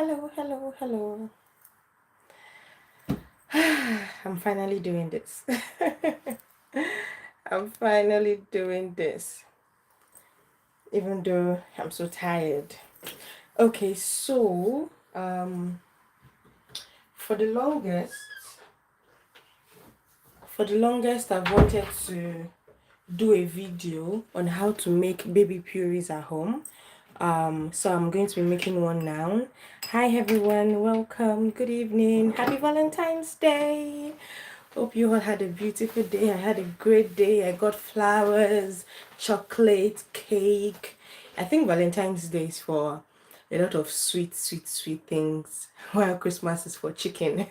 Hello. I'm finally doing this. I'm finally doing this, even though I'm so tired. Okay, so for the longest, I've wanted to do a video on how to make baby purees at home. So I'm going to be making one now. Hi everyone, welcome, good evening, happy Valentine's Day. Hope you all had a beautiful day. I had a great day. I got flowers, chocolate, cake. I think Valentine's Day is for a lot of sweet things, while Christmas is for chicken.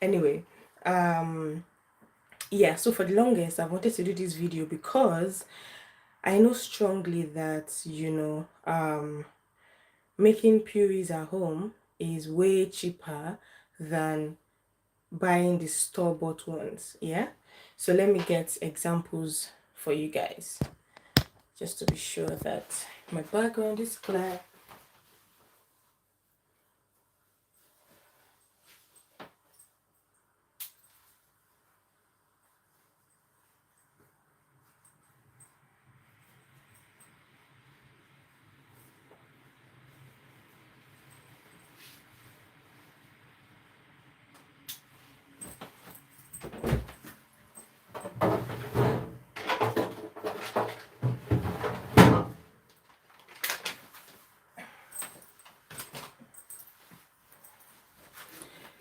Anyway, yeah, so for the longest, I wanted to do this video because I know strongly that, making purees at home is way cheaper than buying the store-bought ones. Yeah, so let me get examples for you guys just to be sure that my background is clear.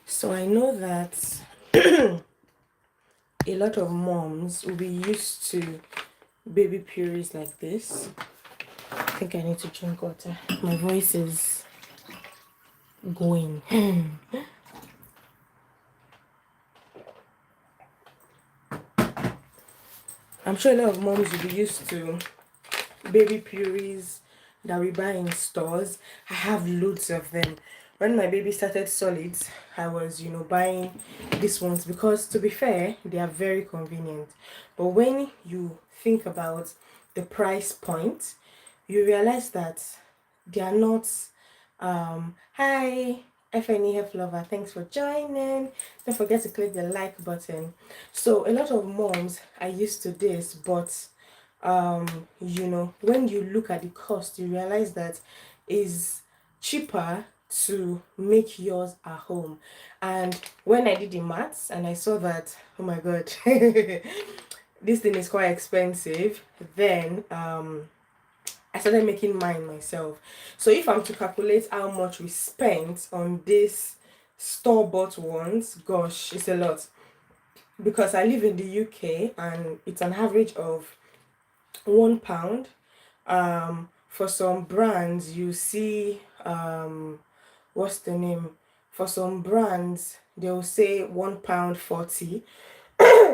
So I know that a lot of moms will be used to baby purees like this. I think I need to drink water. My voice is going. I'm sure a lot of moms will be used to baby purees that we buy in stores. I have loads of them. When my baby started solids, I was, buying these ones because, to be fair, they are very convenient. But when you think about the price point, you realize that they are not. Hi, FNEF lover, thanks for joining. Don't forget to click the like button. So a lot of moms are used to this, but when you look at the cost, you realize that is cheaper to make yours at home. And when I did the maths and I saw that, oh my god, this thing is quite expensive, then I started making mine myself. So if I'm to calculate how much we spent on this store-bought ones, gosh, it's a lot. Because I live in the UK and it's an average of £1. For some brands, you see, what's the name? For some brands, they'll say £1.40.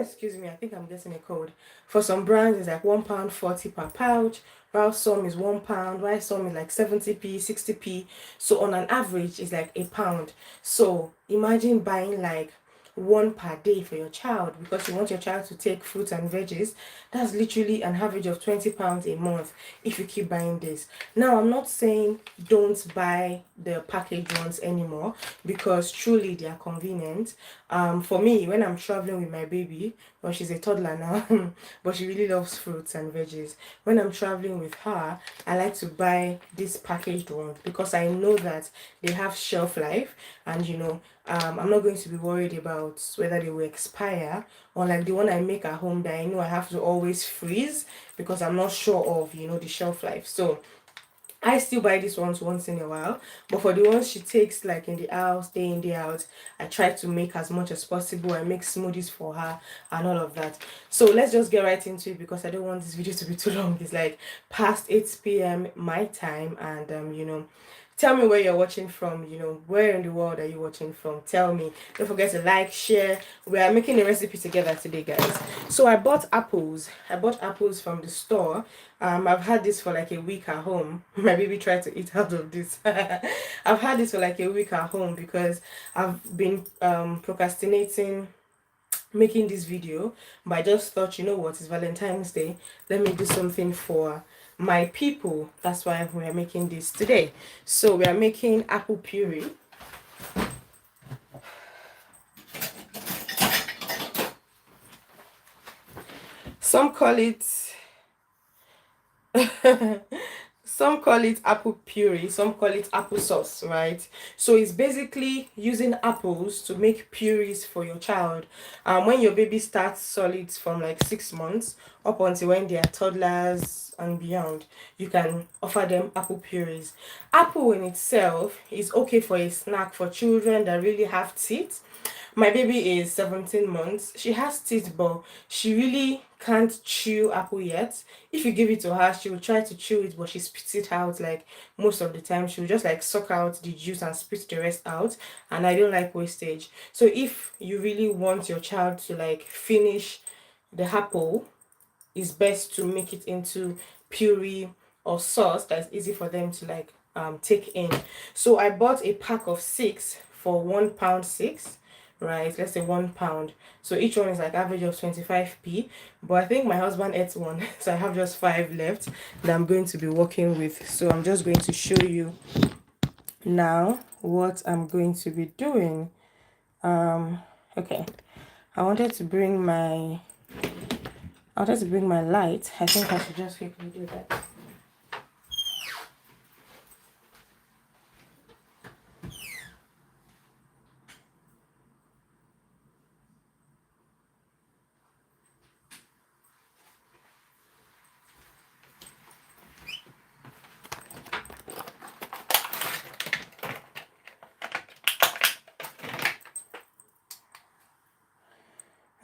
Excuse me, I think I'm getting a cold. For some brands, it's like £1.40 per pouch, while some is £1, while some is like 70p, 60p. So on an average, it's like £1. So imagine buying like one per day for your child because you want your child to take fruits and veggies. That's literally an average of £20 a month if you keep buying this. Now, I'm not saying don't buy the packaged ones anymore because truly they are convenient. For me, when I'm traveling with my baby, well, she's a toddler now, but she really loves fruits and veggies. When I'm traveling with her, I like to buy these packaged ones because I know that they have shelf life, and I'm not going to be worried about whether they will expire, or like the one I make at home that I know I have to always freeze because I'm not sure of the shelf life. So I still buy these ones once in a while, but for the ones she takes like in the house, day in, day out, I try to make as much as possible. I make smoothies for her and all of that. So let's just get right into it because I don't want this video to be too long. It's like past 8 p.m. my time, and tell me where you're watching from, where in the world are you watching from? Tell me. Don't forget to like, share. We are making a recipe together today, guys. So I bought apples. From the store. I've had this for like a week at home. My baby tried to eat out of this. I've had this for like a week at home because I've been procrastinating making this video, but I just thought, you know what, it's Valentine's Day, let me do something for my people. That's why we are making this today. So we are making apple puree. Some call it some call it apple puree, some call it applesauce, right? So it's basically using apples to make purees for your child. When your baby starts solids from like 6 months up until when they are toddlers and beyond, you can offer them apple purees. Apple in itself is okay for a snack for children that really have teeth. My baby is 17 months. She has teeth, but she really can't chew apple yet. If you give it to her, she will try to chew it, but she spits it out like most of the time. She will just like suck out the juice and spit the rest out. And I don't like wastage. So if you really want your child to like finish the apple, it's best to make it into puree or sauce that's easy for them to like take in. So I bought a pack of 6 for £1 6, right? Let's say £1. So each one is like average of 25p. But I think my husband ate one, so I have just 5 left that I'm going to be working with. So I'm just going to show you now what I'm going to be doing. Okay, I wanted to bring my light. I think I should just quickly do that.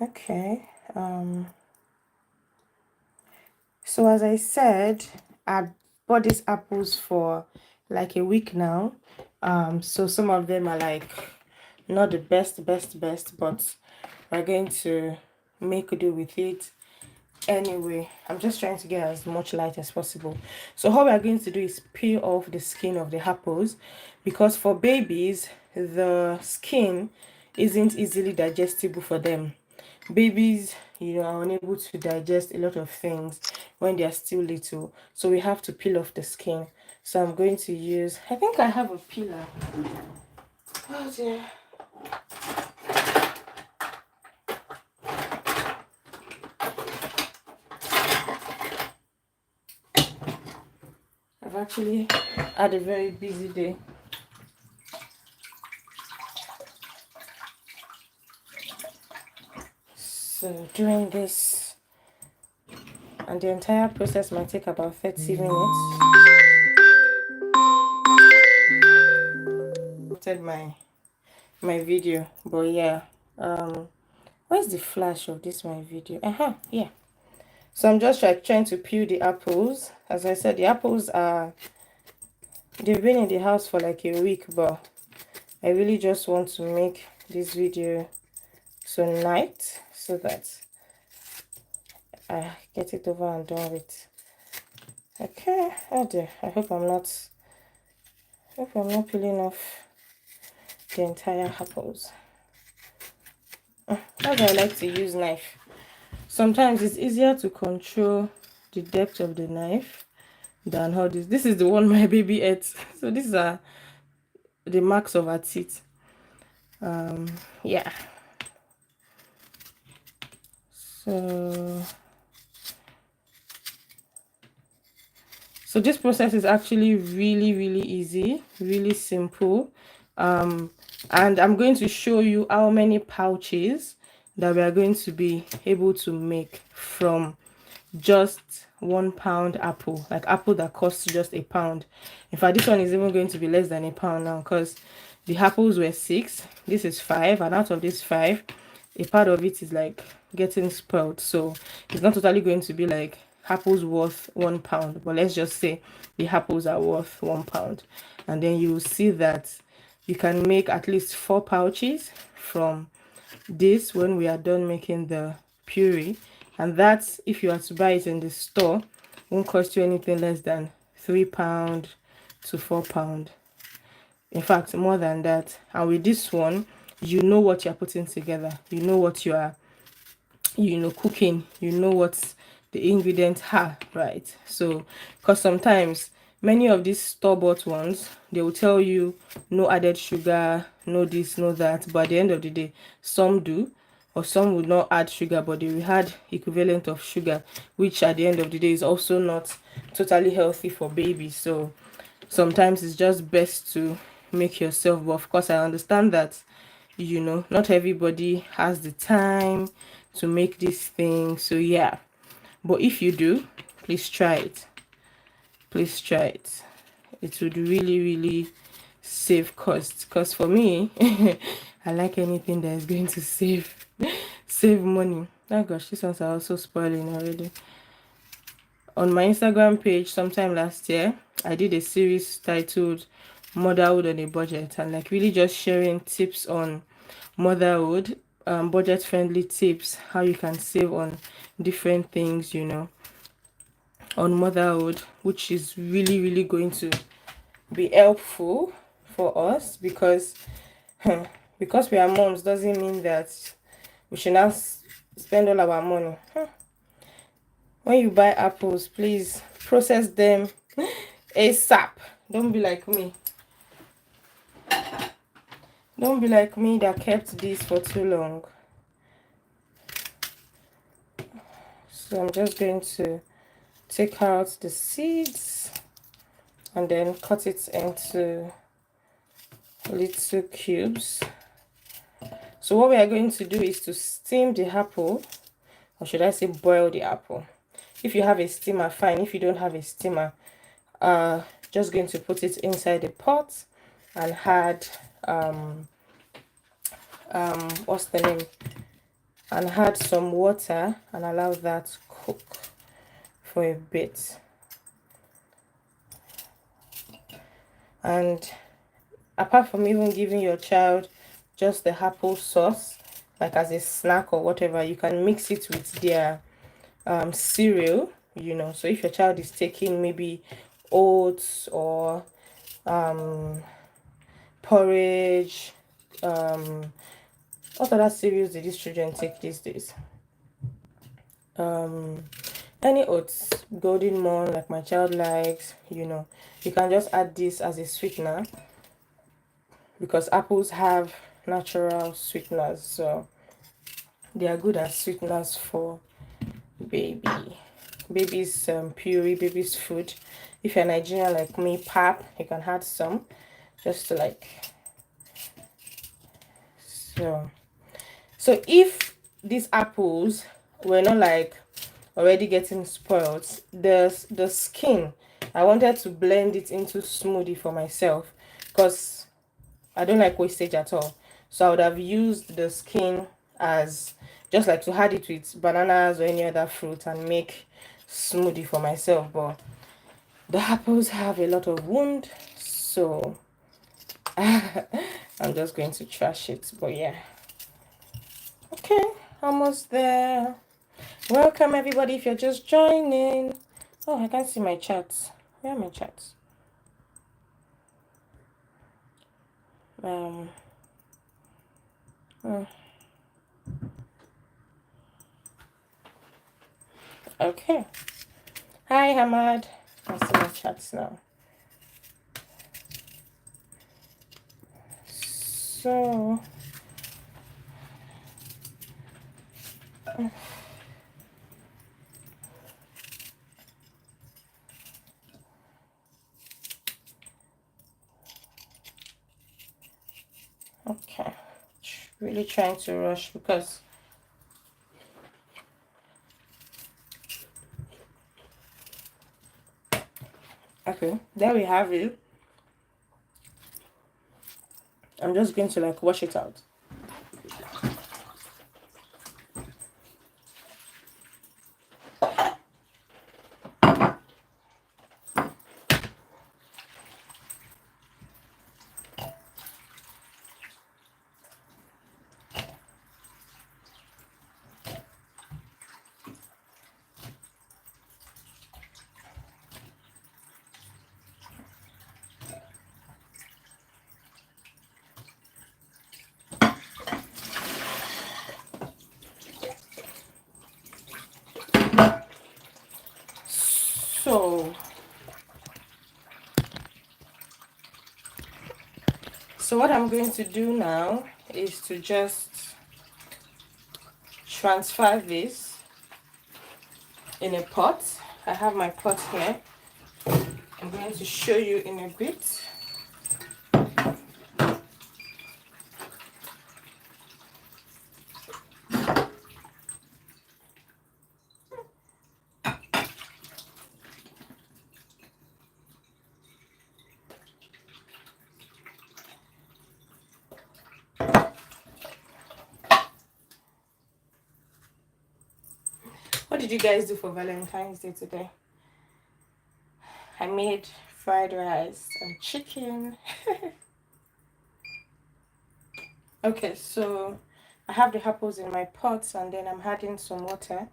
Okay. So as I said, I bought these apples for like a week now. So some of them are like not the best, but we're going to make do with it anyway. I'm just trying to get as much light as possible. So what we're going to do is peel off the skin of the apples, because for babies the skin isn't easily digestible for them. Babies, are unable to digest a lot of things when they are still little, so we have to peel off the skin. So I'm going to use, I think I have a peeler. Oh dear. I've actually had a very busy day. So doing this, and the entire process might take about 30 minutes. My video, but yeah, where's the flash of this my video? Yeah. So I'm just like trying to peel the apples. As I said, the apples they've been in the house for like a week, but I really just want to make this video tonight so that I get it over and done with. Okay. Oh dear, I hope I'm not peeling off the entire apples. That's why I like to use knife. Sometimes it's easier to control the depth of the knife than how this is the one my baby ate. So these are the marks of her teeth. Yeah. So this process is actually really easy, really simple. And I'm going to show you how many pouches that we are going to be able to make from just £1 apple, like apple that costs just £1. In fact, this one is even going to be less than £1 now, because the apples were 6, this is 5, and out of this 5, a part of it is like getting spoiled, so it's not totally going to be like apples worth £1, but let's just say the apples are worth £1. And then you will see that you can make at least 4 pouches from this when we are done making the puree. And that's, if you are to buy it in the store, won't cost you anything less than £3 to £4. In fact, more than that. And with this one, you know what you're putting together, you know what you are cooking, you know what the ingredients are right. So because sometimes many of these store-bought ones, they will tell you no added sugar, no this, no that, but at the end of the day, some do, or some will not add sugar, but they will add equivalent of sugar, which at the end of the day is also not totally healthy for babies. So sometimes it's just best to make yourself, but of course I understand that, you know, not everybody has the time to make this thing. So yeah, but if you do, please try it. Please try it. It would really save costs, because for me I like anything that is going to save money. Oh gosh, these ones are also spoiling already. On my Instagram page sometime last year, I did a series titled Motherhood on a Budget, and like really just sharing tips on motherhood, budget friendly tips, how you can save on different things, you know, on motherhood, which is really going to be helpful for us, because because we are moms doesn't mean that we should now spend all our money. When you buy apples, please process them ASAP. Don't be like me. Don't be like me that kept this for too long. So I'm just going to take out the seeds and then cut it into little cubes. So what we are going to do is to steam the apple, or should I say boil the apple. If you have a steamer, fine. If you don't have a steamer, just going to put it inside the pot and add what's the name, and add some water and allow that to cook for a bit. And apart from even giving your child just the apple sauce, like as a snack or whatever, you can mix it with their cereal, you know. So if your child is taking maybe oats or porridge, what other cereals do these children take these days? Any oats, golden morn, like my child likes, you know, you can just add this as a sweetener, because apples have natural sweeteners, so they are good as sweeteners for baby's puree, baby's food. If you're Nigerian like me, pap, you can add some, just to like, so if these apples were not like already getting spoiled, the skin, I wanted to blend it into smoothie for myself, because I don't like wastage at all. So I would have used the skin as just like to add it with bananas or any other fruit and make smoothie for myself. But the apples have a lot of wound, so I'm just going to trash it. But yeah, okay, almost there. Welcome everybody if you're just joining. Oh, I can't see my chats. Where are my chats? Okay. Hi Hamad. I see my chats now. So okay, really trying to rush because okay, there we have it. I'm just going to like wash it out. So what I'm going to do now is to just transfer this in a pot. I have my pot here. I'm going to show you in a bit. What did you guys do for Valentine's Day today? I made fried rice and chicken. Okay, so I have the apples in my pots and then I'm adding some water.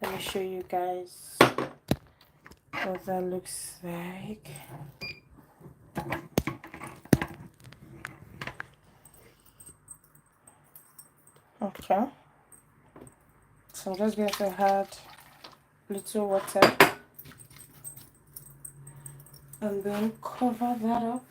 Let me show you guys what that looks like. Okay, so I'm just going to add little water and then cover that up.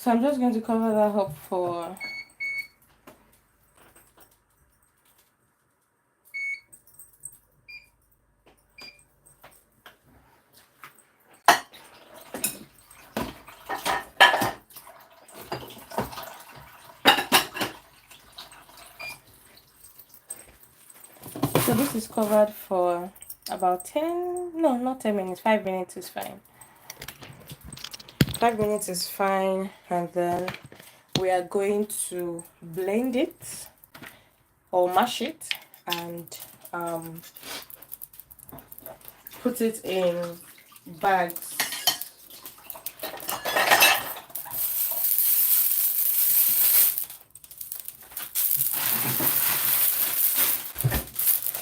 So I'm just going to cover that up for so this is covered for about 10, no, not 10 minutes, 5 minutes is fine. 5 minutes is fine, and then we are going to blend it or mash it and put it in bags.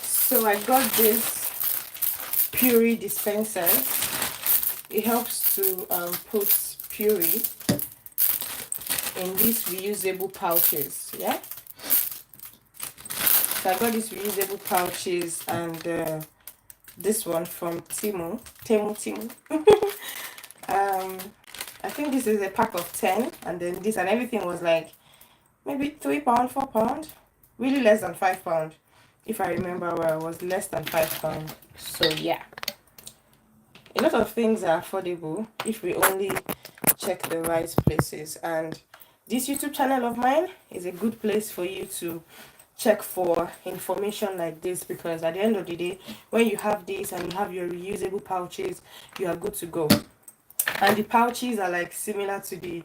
So I got this puree dispenser. It helps to put puree in these reusable pouches. Yeah, so I got these reusable pouches, and this one from Temu. I think this is a pack of 10, and then this and everything was like maybe £3, £4, really less than £5. If I remember well, it was less than £5. So yeah, a lot of things are affordable if we only check the right places. And this YouTube channel of mine is a good place for you to check for information like this, because at the end of the day, when you have this and you have your reusable pouches, you are good to go. And the pouches are like similar to the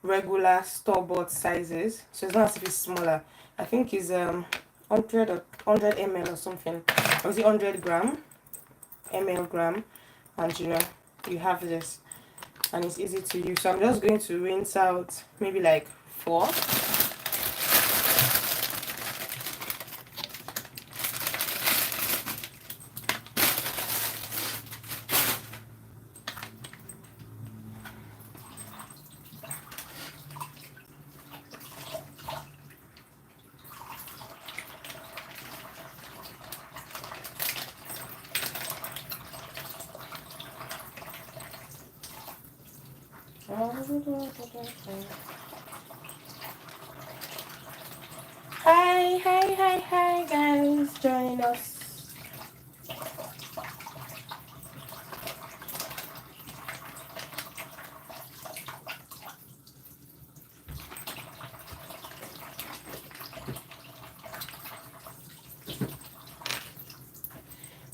regular store-bought sizes, so it's not as if it's smaller. I think it's 100 or 100 ml or something, or is it 100 ml, and you know, you have this and it's easy to use. So I'm just going to rinse out maybe like 4. Hi guys, joining us.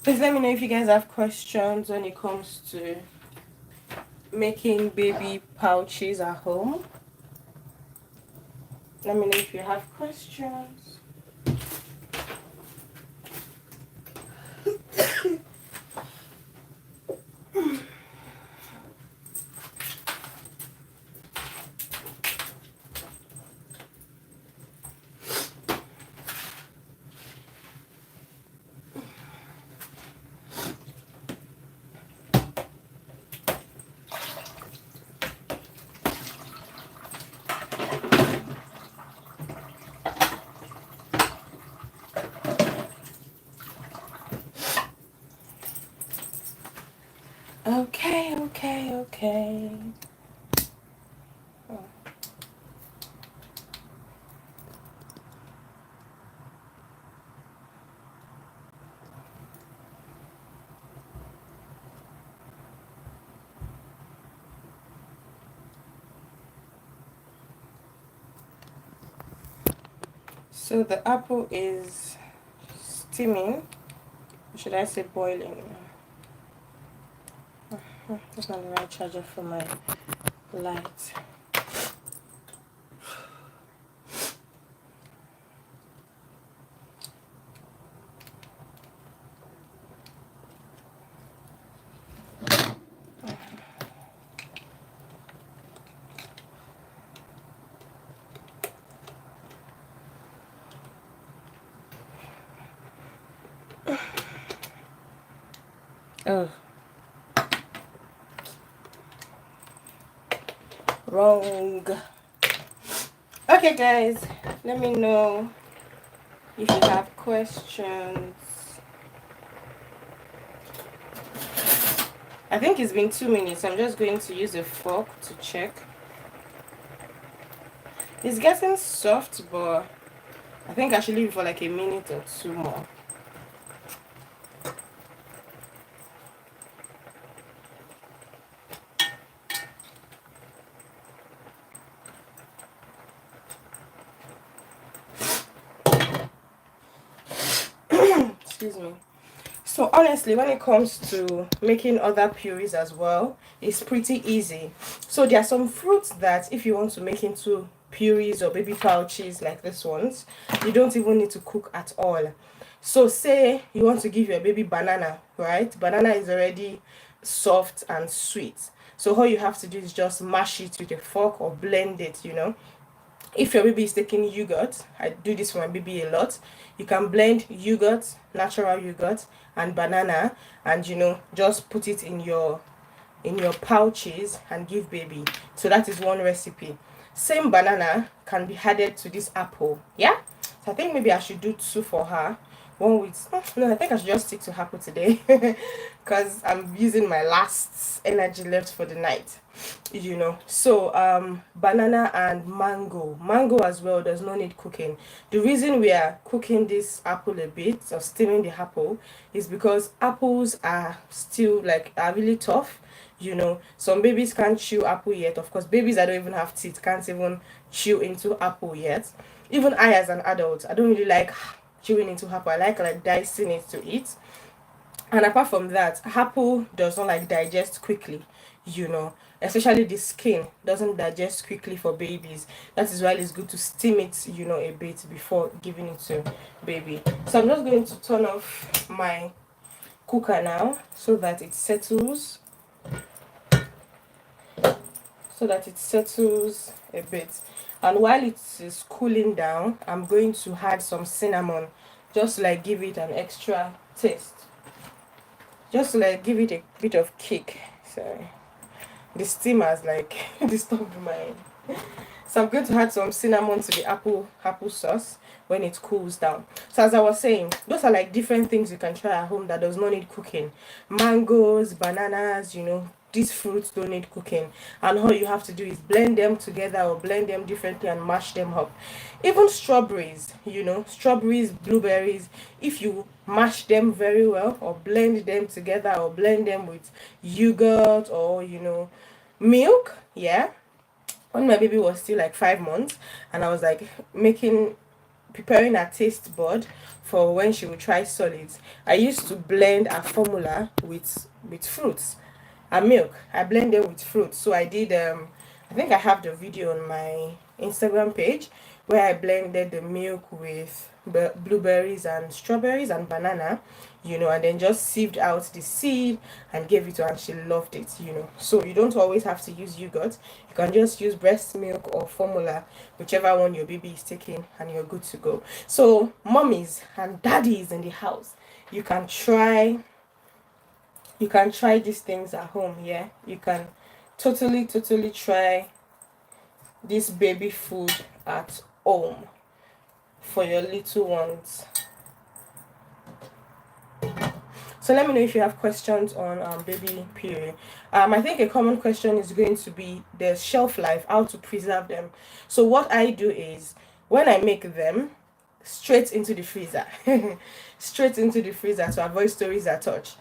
Please let me know if you guys have questions when it comes to making baby pouches at home. Let me know if you have questions. Okay. So the apple is steaming. Should I say boiling? That's not the right charger for my light. Oh, wrong. Okay, guys, let me know if you have questions. I think it's been 2 minutes. I'm just going to use a fork to check. It's getting soft, but I think I should leave it for like a minute or two more. Excuse me. So honestly, when it comes to making other purees as well, it's pretty easy. So there are some fruits that if you want to make into purees or baby pouches like this ones, you don't even need to cook at all. So say you want to give your baby banana, right? Banana is already soft and sweet. So all you have to do is just mash it with a fork or blend it, if your baby is taking yogurt, I do this for my baby a lot, you can blend yogurt, natural yogurt, and banana, and just put it in your pouches and give baby. So that is one recipe. Same banana can be added to this apple. Yeah, so I think maybe I should do two for her. One with no, I think I should just stick to apple today because I'm using my last energy left for the night. So banana and mango as well does not need cooking. The reason we are cooking this apple a bit or steaming the apple is because apples are still are really tough. Some babies can't chew apple yet. Of course, babies that don't even have teeth can't even chew into apple yet. Even I as an adult, I don't really like chewing into apple. I like dicing it to eat. And apart from that, apple does not digest quickly, especially the skin doesn't digest quickly for babies. That is why it's good to steam it, a bit before giving it to baby. So I'm just going to turn off my cooker now so that it settles a bit. And while it is cooling down, I'm going to add some cinnamon just to give it an extra taste, just to give it a bit of kick. Sorry, the steam has disturbed my. So I'm going to add some cinnamon to the apple sauce when it cools down. So as I was saying, those are different things you can try at home that does not need cooking. Mangoes, bananas, these fruits don't need cooking, and all you have to do is blend them together or blend them differently and mash them up. Even strawberries, strawberries, blueberries, if you mash them very well or blend them together or blend them with yogurt or milk, yeah. When my baby was still 5 months and I was preparing a taste board for when she would try solids, I used to blend a formula with fruits and milk. I blended with fruits. So I did I think I have the video on my Instagram page where I blended the milk with blueberries and strawberries and banana, and then just sieved out the seed and gave it to her, and she loved it. So you don't always have to use yogurt. You can just use breast milk or formula, whichever one your baby is taking, and you're good to go. So mommies and daddies in the house, you can try these things at home. Yeah, you can totally try this baby food at home for your little ones. So let me know if you have questions on baby puree. I think a common question is going to be the shelf life, how to preserve them. So what I do is when I make them, straight into the freezer, straight into the freezer to avoid stories that touch.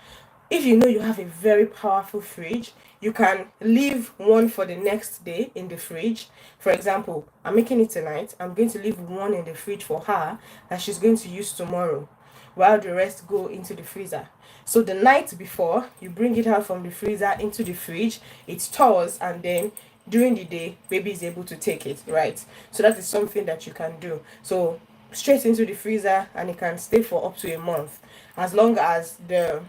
If you know you have a very powerful fridge, you can leave one for the next day in the fridge. For example, I'm making it tonight. I'm going to leave one in the fridge for her that she's going to use tomorrow, while the rest go into the freezer. So the night before, you bring it out from the freezer into the fridge, it stores, and then during the day, baby is able to take it, right? So that is something that you can do. So straight into the freezer, and it can stay for up to a month, as long as the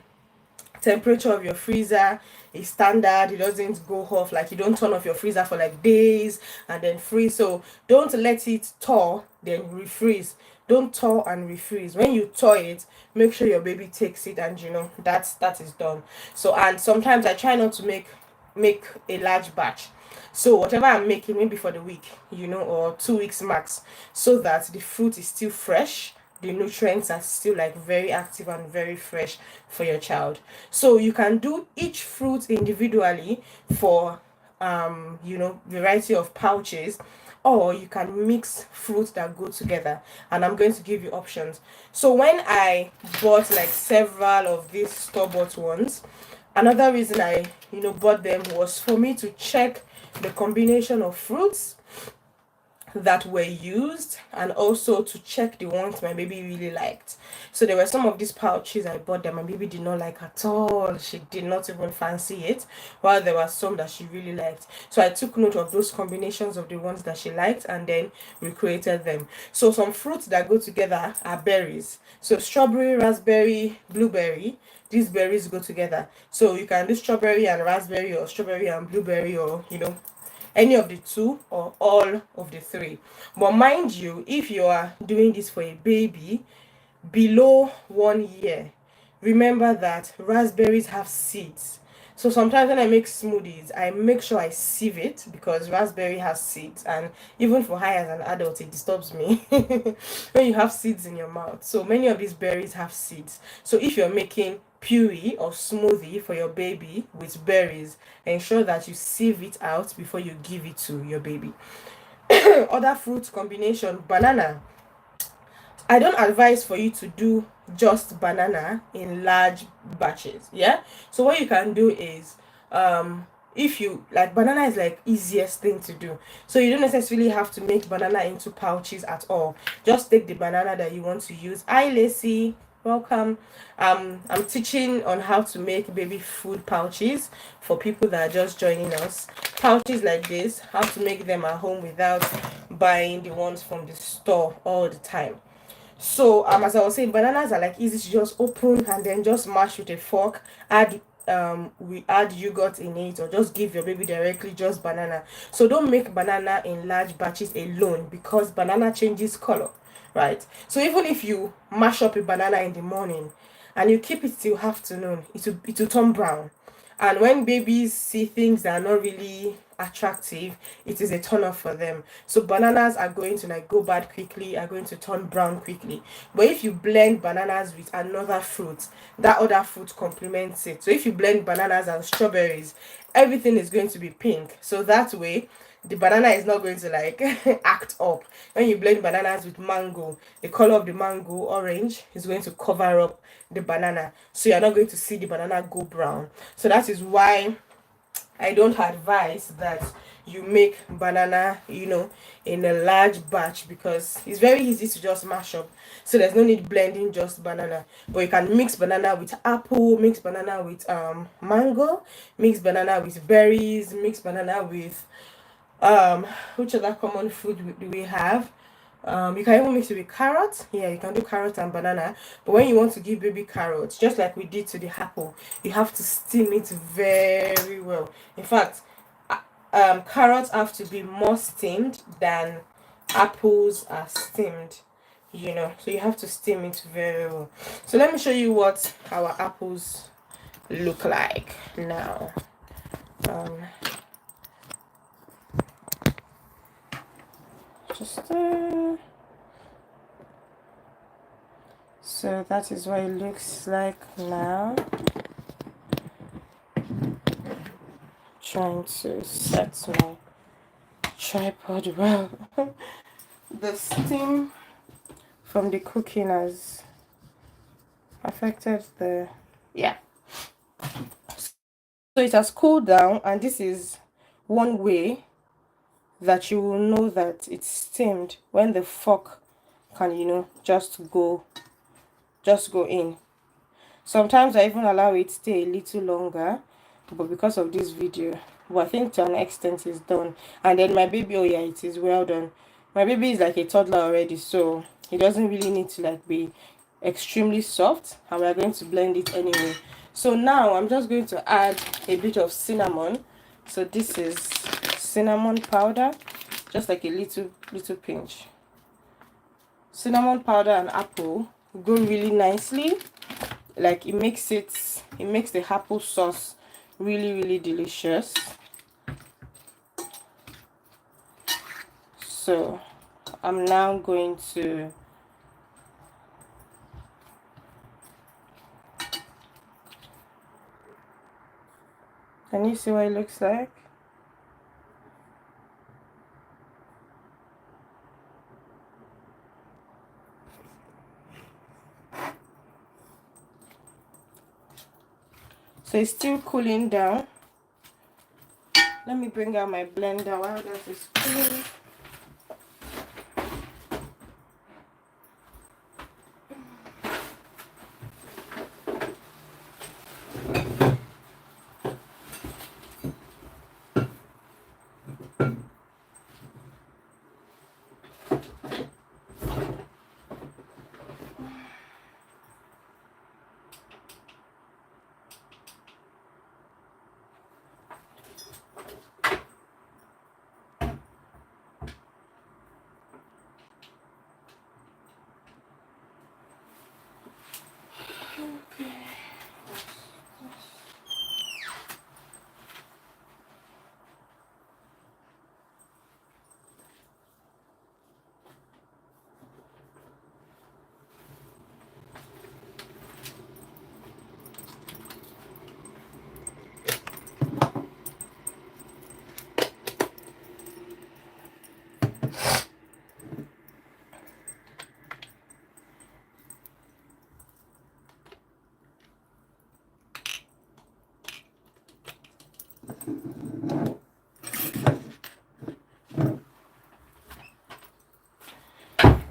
temperature of your freezer is standard. It doesn't go off, like you don't turn off your freezer for like days and then freeze. So don't let it thaw then refreeze. Don't thaw and refreeze. When you thaw it, make sure your baby takes it, and that is done. So, and sometimes I try not to make a large batch. So whatever I'm making, maybe for the week, or 2 weeks max, so that the fruit is still fresh, the nutrients are still like very active and very fresh for your child. So you can do each fruit individually for variety of pouches, or you can mix fruits that go together, and I'm going to give you options. So when I bought like several of these store-bought ones, another reason I bought them was for me to check the combination of fruits that were used, and also to check the ones my baby really liked. So there were some of these pouches I bought that my baby did not like at all. She did not even fancy it, while there were some that she really liked. So I took note of those combinations of the ones that she liked, and then we created them. So some fruits that go together are berries. So strawberry, raspberry, blueberry, these berries go together. So you can do strawberry and raspberry, or strawberry and blueberry, or any of the two, or all of the three. But mind you, if you are doing this for a baby below 1 year, remember that raspberries have seeds. So sometimes when I make smoothies, I make sure I sieve it, because raspberry has seeds, and even for high as an adult, it disturbs me when you have seeds in your mouth. So many of these berries have seeds. So if you're making puree or smoothie for your baby with berries, ensure that you sieve it out before you give it to your baby. Other fruit combination, banana. I don't advise for you to do just banana in large batches. Yeah. So what you can do is, if you like, banana is like easiest thing to do. So you don't necessarily have to make banana into pouches at all. Just take the banana that you want to use. Hi Lacey, welcome. I'm teaching on how to make baby food pouches for people that are just joining us. Pouches like this, how to make them at home without buying the ones from the store all the time. So as I was saying, bananas are like easy to just open and then just mash with a fork. We add yogurt in it, or just give your baby directly just banana. So don't make banana in large batches alone, because banana changes color, right? So even if you mash up a banana in the morning and you keep it till afternoon, it will turn brown. And when babies see things that are not really attractive, it is a turn off for them. So bananas are going to like go bad quickly, are going to turn brown quickly. But if you blend bananas with another fruit, that other fruit complements it. So if you blend bananas and strawberries, everything is going to be pink. So that way the banana is not going to like act up. When you blend bananas with mango, the color of the mango, orange, is going to cover up the banana, so you're not going to see the banana go brown. So that is why I don't advise that you make banana in a large batch, because it's very easy to just mash up. So there's no need blending just banana, but you can mix banana with apple, mix banana with mango, mix banana with berries, mix banana with which other common food do we have? You can even mix it with carrots. Yeah, you can do carrots and banana. But when you want to give baby carrots, just like we did to the apple, you have to steam it very well. In fact, carrots have to be more steamed than apples are steamed. So you have to steam it very well. So let me show you what our apples look like now. So So that is what it looks like now. Trying to set my tripod well. The steam from the cooking has affected the, yeah. So it has cooled down, and this is one way that you will know that it's steamed, when the fork can, just go in. Sometimes I even allow it stay a little longer, but because of this video, but I think to an extent it's done. And then my baby, oh yeah, it is well done. My baby is like a toddler already, so it doesn't really need to like be extremely soft, and we are going to blend it anyway. So now I'm just going to add a bit of cinnamon. So this is cinnamon powder, just like a little pinch. Cinnamon powder and apple go really nicely. Like it makes the apple sauce really delicious. So I'm now going to can you see what it looks like? So it's still cooling down. Let me bring out my blender while that is cooling.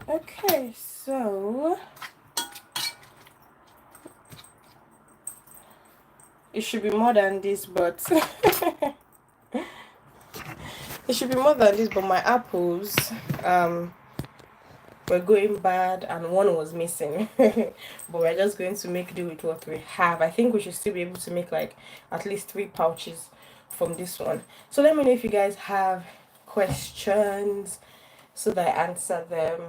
Okay, so it should be more than this, but it should be more than this, but my apples were going bad and one was missing. But we're just going to make do with what we have. I think we should still be able to make like at least 3 pouches from this one. So let me know if you guys have questions so that I answer them.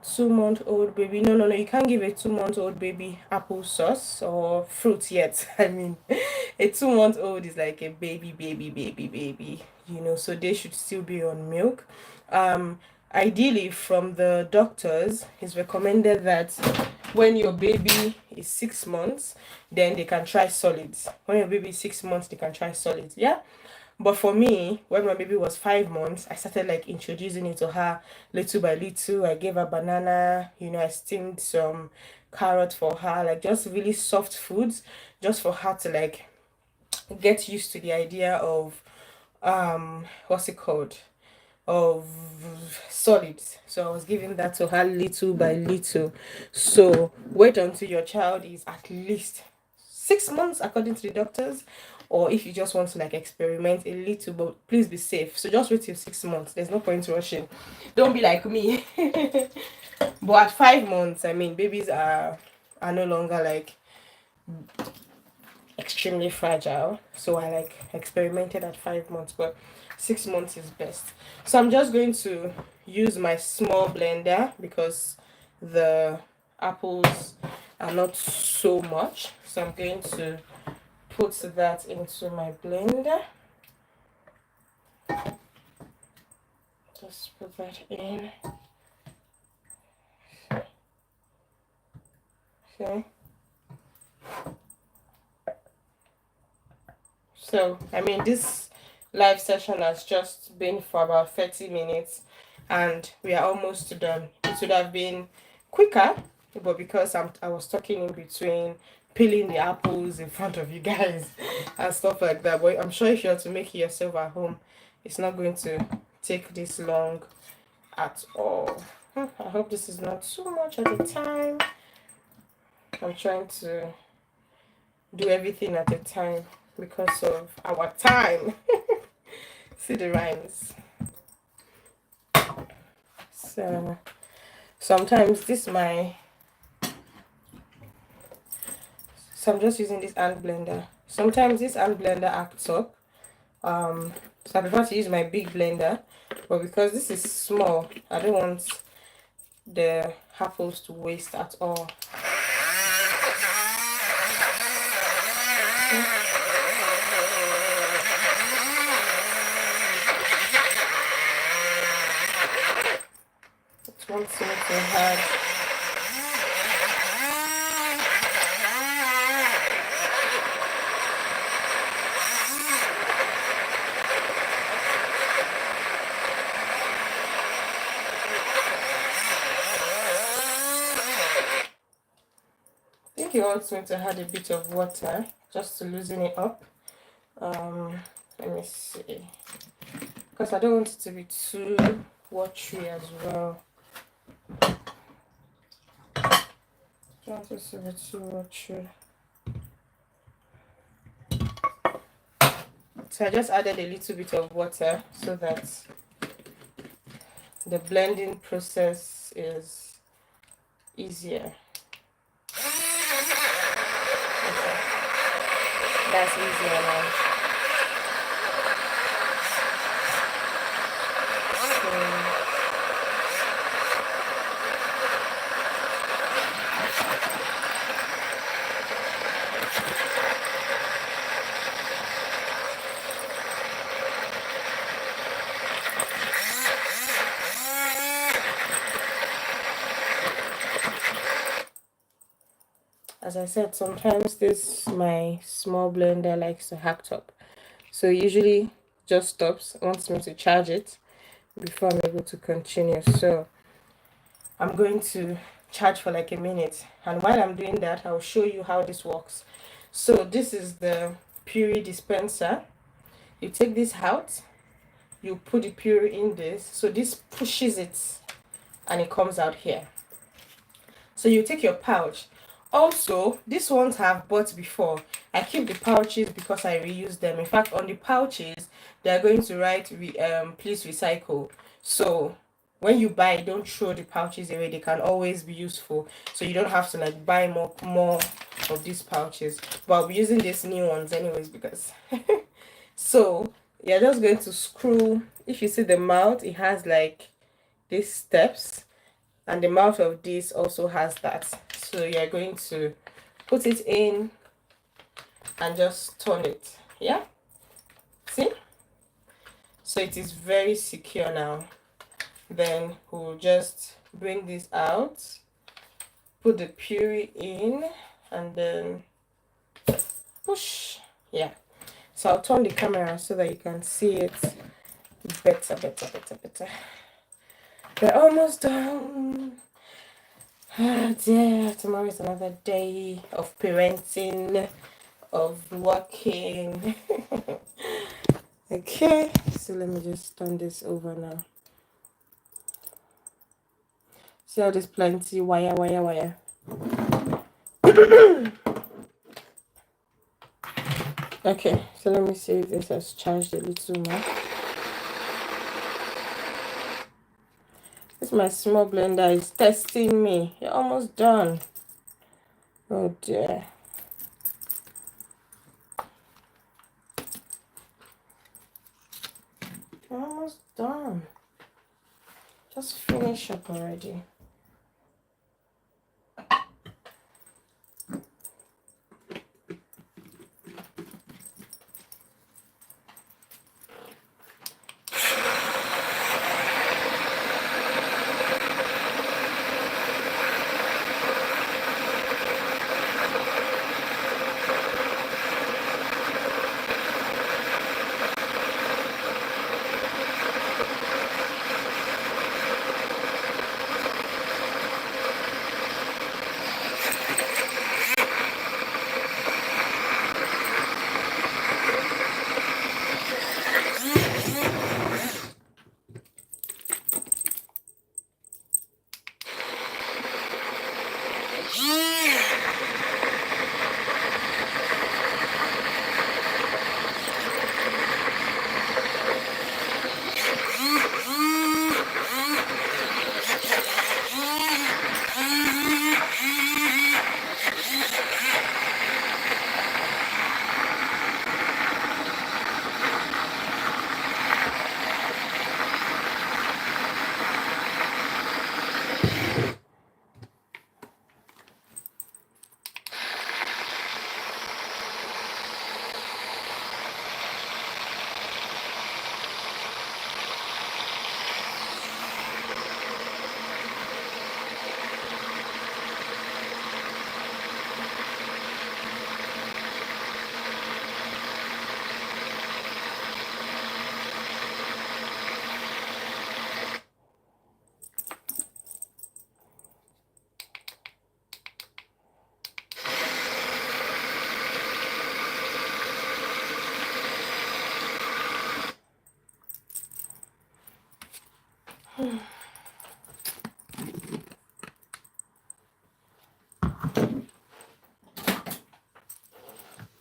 2-month-old baby, no, you can't give a 2-month-old baby applesauce or fruit yet. I mean, a 2-month-old is like a baby, so they should still be on milk. Ideally, from the doctors, it's recommended that when your baby is 6 months, then they can try solids. When your baby is 6 months, they can try solids. Yeah. But for me, when my baby was 5 months, I started like introducing it to her little by little. I gave her banana, I steamed some carrot for her, like just really soft foods, just for her to like get used to the idea of what's it called? Of solids. So I was giving that to her little by little. So wait until your child is at least 6 months according to the doctors, or if you just want to like experiment a little, but please be safe. So just wait till 6 months. There's no point rushing. Don't be like me. But at 5 months, I mean, babies are no longer like extremely fragile, so I like experimented at 5 months, but 6 months is best. So I'm just going to use my small blender because the apples are not so much, so I'm going to put that into my blender. Just put that in. Okay. So, I mean, this live session has just been for about 30 minutes and we are almost done. It would have been quicker, but because I was talking in between, peeling the apples in front of you guys and stuff like that. But I'm sure if you have to make it yourself at home, it's not going to take this long at all. I hope this is not too much at a time. I'm trying to do everything at a time because of our time. See the rhymes. So sometimes so I'm just using this hand blender. Sometimes this hand blender acts up. So I prefer to use my big blender, but because this is small, I don't want the apples to waste at all. It wants me to have he wants me to add a bit of water just to loosen it up. Let me see, because I don't want it to be too watery as well. I don't want it to be too watery. So I just added a little bit of water so that the blending process is easier. That's easier now. As I said, sometimes my small blender likes to act up. So usually just stops, wants me to charge it before I'm able to continue. So I'm going to charge for like a minute. And while I'm doing that, I'll show you how this works. So this is the Puree dispenser. You take this out, you put the Puree in this. So this pushes it and it comes out here. So you take your pouch. Also, these ones have bought before. I keep the pouches because I reuse them. In fact, on the pouches, they're going to write, please recycle. So when you buy, don't throw the pouches away. They can always be useful. So you don't have to like buy more of these pouches. But I'll be using these new ones anyways because... So you're just going to screw. If you see the mouth, it has like these steps. And the mouth of this also has that. So you're going to put it in and just turn it. Yeah? See? So it is very secure now. Then we'll just bring this out, put the Puree in, and then push. Yeah. So I'll turn the camera so that you can see it better. We're almost done. Ah, dear, tomorrow is another day of parenting, of working. Okay, so let me just turn this over now. See how there's plenty wire. Okay, so let me see if this has charged a little more. This my small blender is testing me. You're almost done. Oh dear. You're almost done. Just finish up already.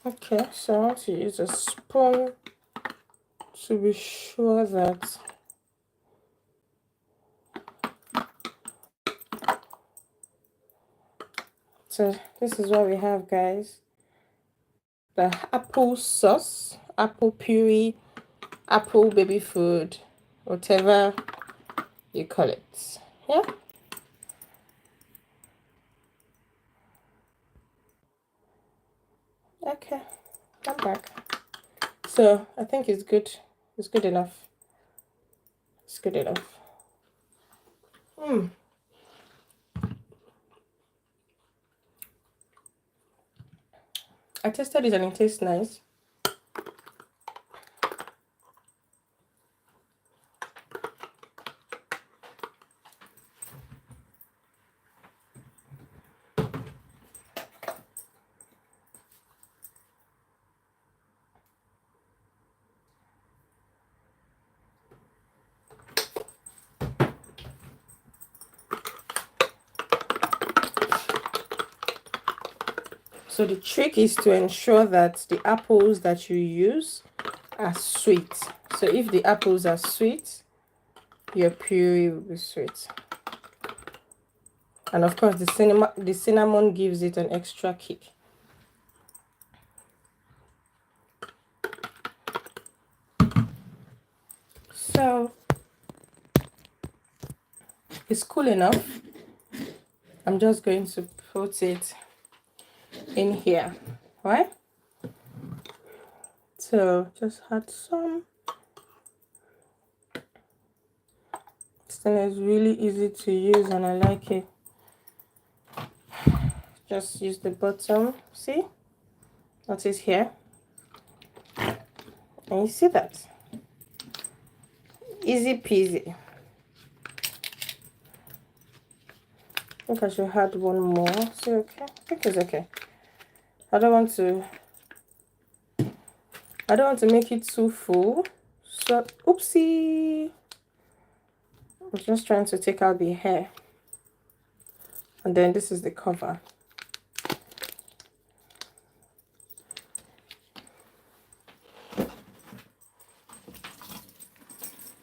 Okay, so I want to use a spoon to be sure that so this is what we have, guys. The apple sauce, apple puree, apple baby food, whatever you call it. Yeah. Okay, I'm back. So I think it's good. It's good enough. It's good enough. I tasted it and it tastes nice. So the trick is to ensure that the apples that you use are sweet. So if the apples are sweet, your puree will be sweet. And of course, the cinnamon gives it an extra kick. So it's cool enough. I'm just going to put it in here, right? So just add some. This thing is really easy to use and I like it. Just use the bottom, see? Notice here. And you see that? Easy peasy. I think I should add one more. See, okay? I think it's okay. I don't want to make it too full. So, oopsie. I'm just trying to take out the hair. And then this is the cover.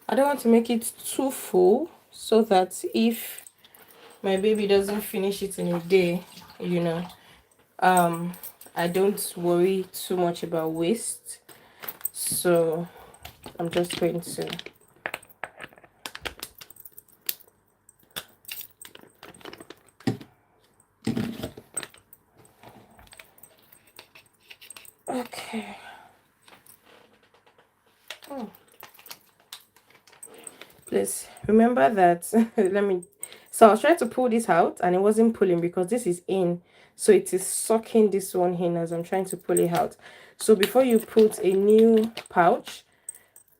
I don't want to make it too full so that if my baby doesn't finish it in a day, you know, I don't worry too much about waste. So I'm just going to okay. Please remember that so I was trying to pull this out and it wasn't pulling because this is in, so it is sucking this one in as I'm trying to pull it out. So before you put a new pouch,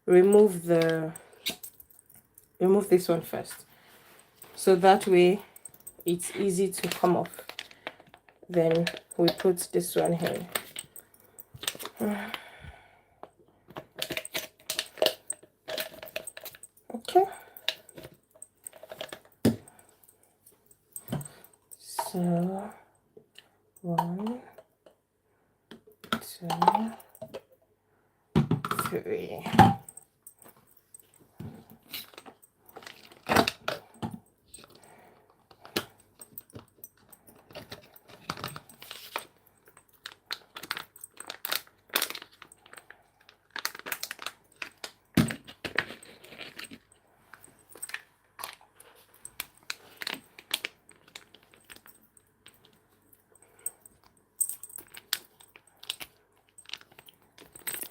remove this one first, so that way it's easy to come off. Then we put this one here. Okay, so 1, 2, 3.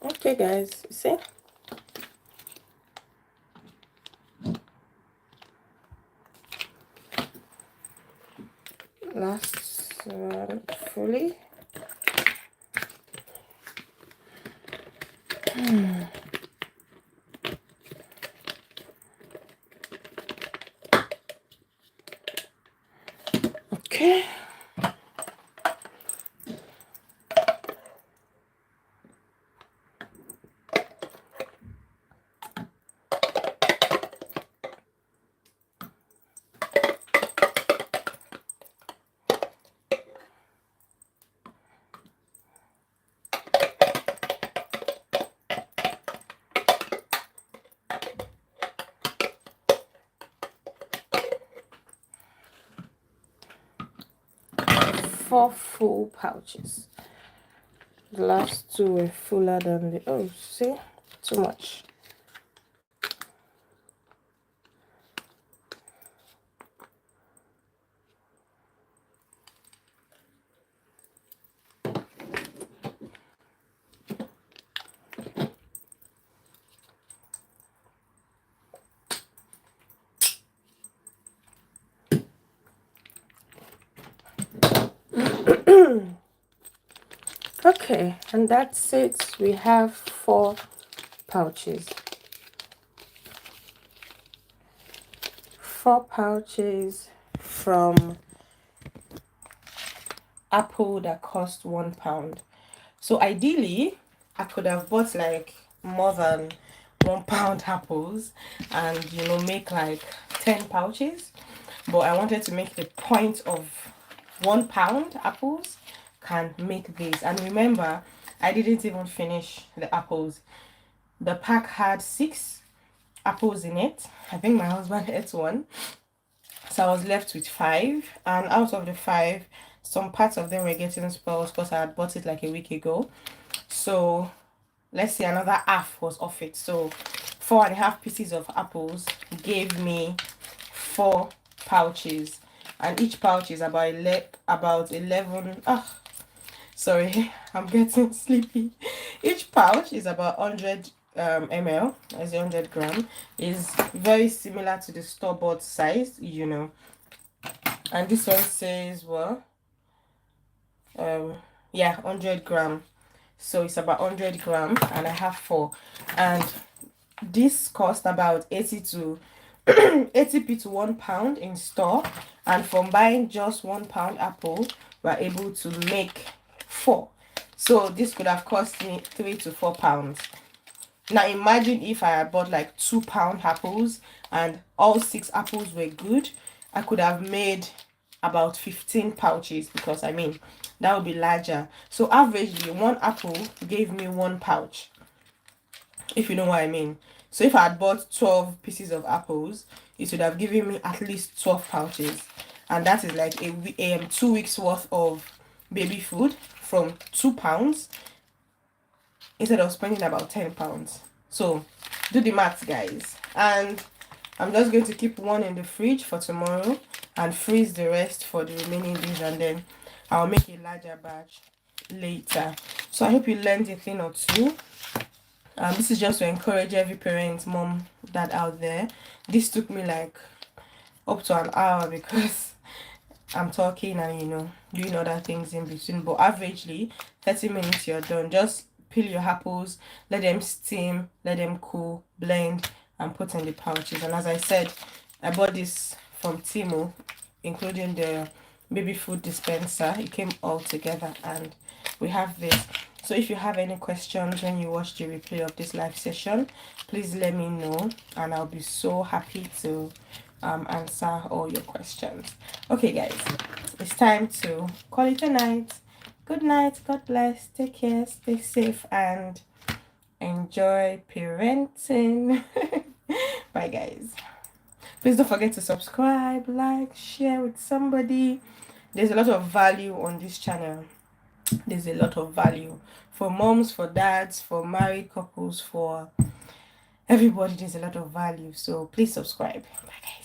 Okay guys, you see, last one fully. Okay. Four full pouches. The last two were fuller than the, oh, see, too much. Okay, and that's it. We have 4 pouches. 4 pouches from Apple that cost £1. So ideally, I could have bought like more than £1 apples and, you know, make like 10 pouches. But I wanted to make the point of £1 apples can make this. And remember, I didn't even finish the apples. The pack had 6 apples in it. I think my husband ate one, so I was left with 5. And out of the 5, some parts of them were getting spoiled because I had bought it like a week ago. So let's say another half was off it. So 4.5 pieces of apples gave me 4 pouches, and each pouch is about 11. Oh, sorry, I'm getting sleepy. Each pouch is about 100 ml, as 100 gram, is very similar to the store-bought size, you know. And this one says, well, yeah, 100 gram. So it's about 100 gram, and I have 4. And this cost about 80 to 80p to £1 in store, and from buying just £1 apple, we're able to make 4. So this could have cost me £3 to £4. Now imagine if I had bought like £2 apples and all 6 apples were good. I could have made about 15 pouches, because I mean that would be larger. So averagely 1 apple gave me 1 pouch, if you know what I mean. So if I had bought 12 pieces of apples, it would have given me at least 12 pouches, and that is like a 2 weeks worth of baby food from £2 instead of spending about £10. So do the maths, guys. And I'm just going to keep one in the fridge for tomorrow and freeze the rest for the remaining days, and then I'll make a larger batch later. So I hope you learned a thing or two. This is just to encourage every parent, mom, dad out there. This took me like up to an hour because I'm talking and, you know, doing other things in between. But averagely 30 minutes you're done. Just peel your apples, let them steam, let them cool, blend, and put in the pouches. And as I said, I bought this from Timo, including the baby food dispenser. It came all together, and we have this. So if you have any questions when you watch the replay of this live session, please let me know, and I'll be so happy to answer all your questions. Okay guys, it's time to call it a night. Good night. God bless. Take care. Stay safe and enjoy parenting. Bye, guys. Please don't forget to subscribe, like, share with somebody. There's a lot of value on this channel. There's a lot of value for moms, for dads, for married couples, for everybody. There's a lot of value. So please subscribe. Bye, guys.